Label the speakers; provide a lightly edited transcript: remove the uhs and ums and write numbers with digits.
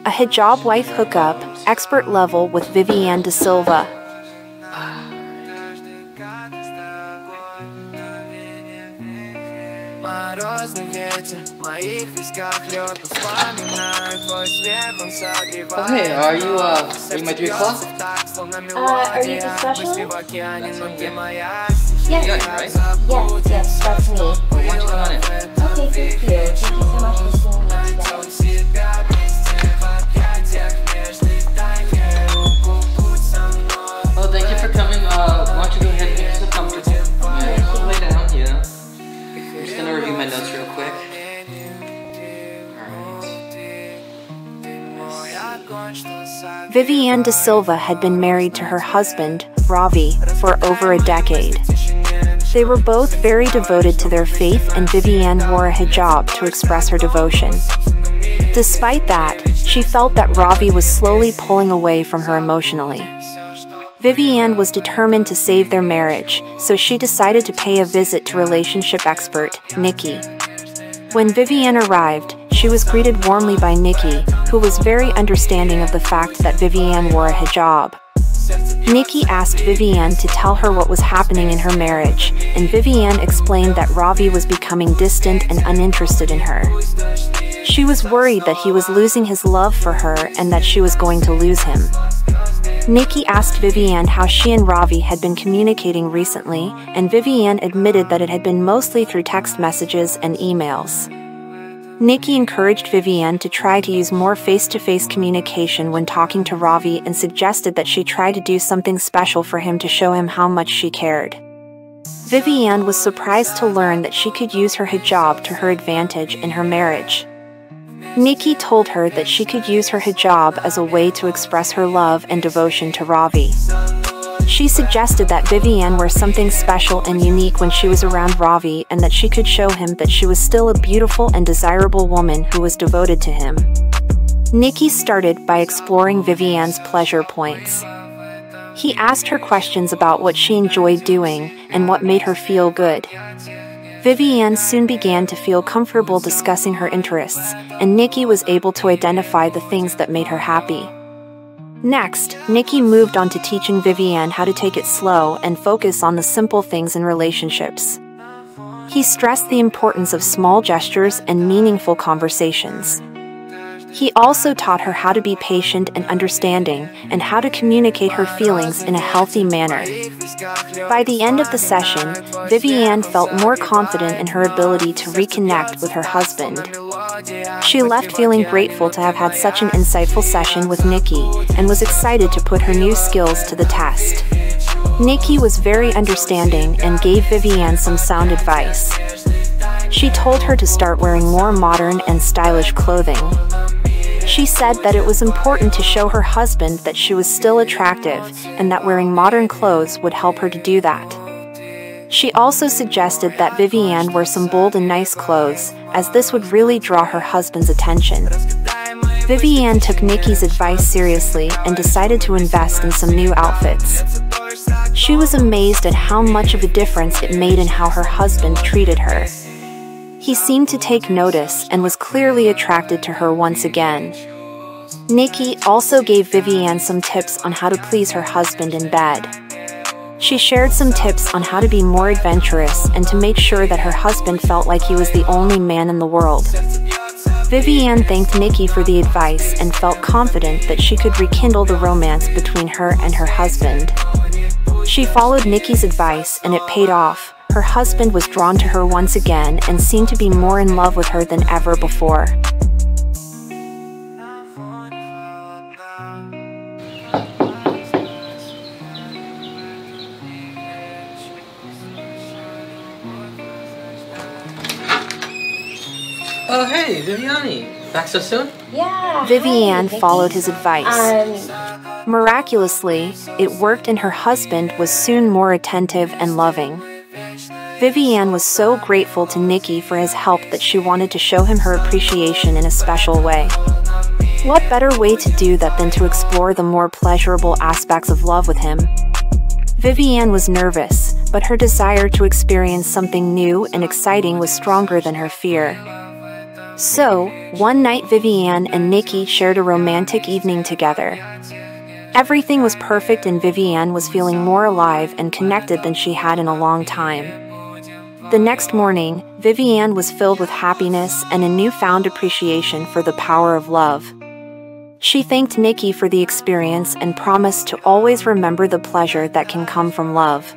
Speaker 1: A hijab wife hookup, expert level with Vivianne DeSilva.
Speaker 2: Oh hey, are you my 3 o'clock?
Speaker 3: Are you the specialist?
Speaker 2: Yes.
Speaker 3: Yes.
Speaker 2: Right?
Speaker 3: Yes, that's me.
Speaker 2: Why don't you come on in?
Speaker 3: Okay, thank you. Thank you so much for seeing me today.
Speaker 2: Well, thank you for coming. Why don't you go ahead and make yourself comfortable? Yeah, just lay down, yeah. I'm just gonna review my notes real quick.
Speaker 1: Vivianne DeSilva had been married to her husband, Ravi, for over a decade. They were both very devoted to their faith, and Vivianne wore a hijab to express her devotion. Despite that, she felt that Ravi was slowly pulling away from her emotionally. Vivianne was determined to save their marriage, so she decided to pay a visit to relationship expert, Nikki. When Vivianne arrived, she was greeted warmly by Nikki, who was very understanding of the fact that Vivianne wore a hijab. Nikki asked Vivianne to tell her what was happening in her marriage, and Vivianne explained that Ravi was becoming distant and uninterested in her. She was worried that he was losing his love for her and that she was going to lose him. Nikki asked Vivianne how she and Ravi had been communicating recently, and Vivianne admitted that it had been mostly through text messages and emails. Nikki encouraged Vivianne to try to use more face-to-face communication when talking to Ravi and suggested that she try to do something special for him to show him how much she cared. Vivianne was surprised to learn that she could use her hijab to her advantage in her marriage. Nikki told her that she could use her hijab as a way to express her love and devotion to Ravi. She suggested that Vivianne wear something special and unique when she was around Ravi, and that she could show him that she was still a beautiful and desirable woman who was devoted to him. Nikki started by exploring Vivianne's pleasure points. He asked her questions about what she enjoyed doing and what made her feel good. Vivianne soon began to feel comfortable discussing her interests, and Nikki was able to identify the things that made her happy. Next, Nikki moved on to teaching Vivianne how to take it slow and focus on the simple things in relationships. He stressed the importance of small gestures and meaningful conversations. He also taught her how to be patient and understanding, and how to communicate her feelings in a healthy manner. By the end of the session, Vivianne felt more confident in her ability to reconnect with her husband. She left feeling grateful to have had such an insightful session with Nikki, and was excited to put her new skills to the test. Nikki was very understanding and gave Vivianne some sound advice. She told her to start wearing more modern and stylish clothing. She said that it was important to show her husband that she was still attractive, and that wearing modern clothes would help her to do that. She also suggested that Vivianne wear some bold and nice clothes, as this would really draw her husband's attention. Vivianne took Nikki's advice seriously and decided to invest in some new outfits. She was amazed at how much of a difference it made in how her husband treated her. He seemed to take notice and was clearly attracted to her once again. Nikki also gave Vivianne some tips on how to please her husband in bed. She shared some tips on how to be more adventurous and to make sure that her husband felt like he was the only man in the world. Vivianne thanked Nikki for the advice and felt confident that she could rekindle the romance between her and her husband. She followed Nikki's advice, and it paid off. Her husband was drawn to her once again and seemed to be more in love with her than ever before.
Speaker 2: Oh hey, Vivianne! Back so soon?
Speaker 3: Yeah.
Speaker 1: Vivianne
Speaker 3: hi,
Speaker 1: followed his advice.
Speaker 3: Nikki.
Speaker 1: Miraculously, it worked, and her husband was soon more attentive and loving. Vivianne was so grateful to Nikki for his help that she wanted to show him her appreciation in a special way. What better way to do that than to explore the more pleasurable aspects of love with him? Vivianne was nervous, but her desire to experience something new and exciting was stronger than her fear. So, one night Vivianne and Nikki shared a romantic evening together. Everything was perfect and Vivianne was feeling more alive and connected than she had in a long time. The next morning, Vivianne was filled with happiness and a newfound appreciation for the power of love. She thanked Nikki for the experience and promised to always remember the pleasure that can come from love.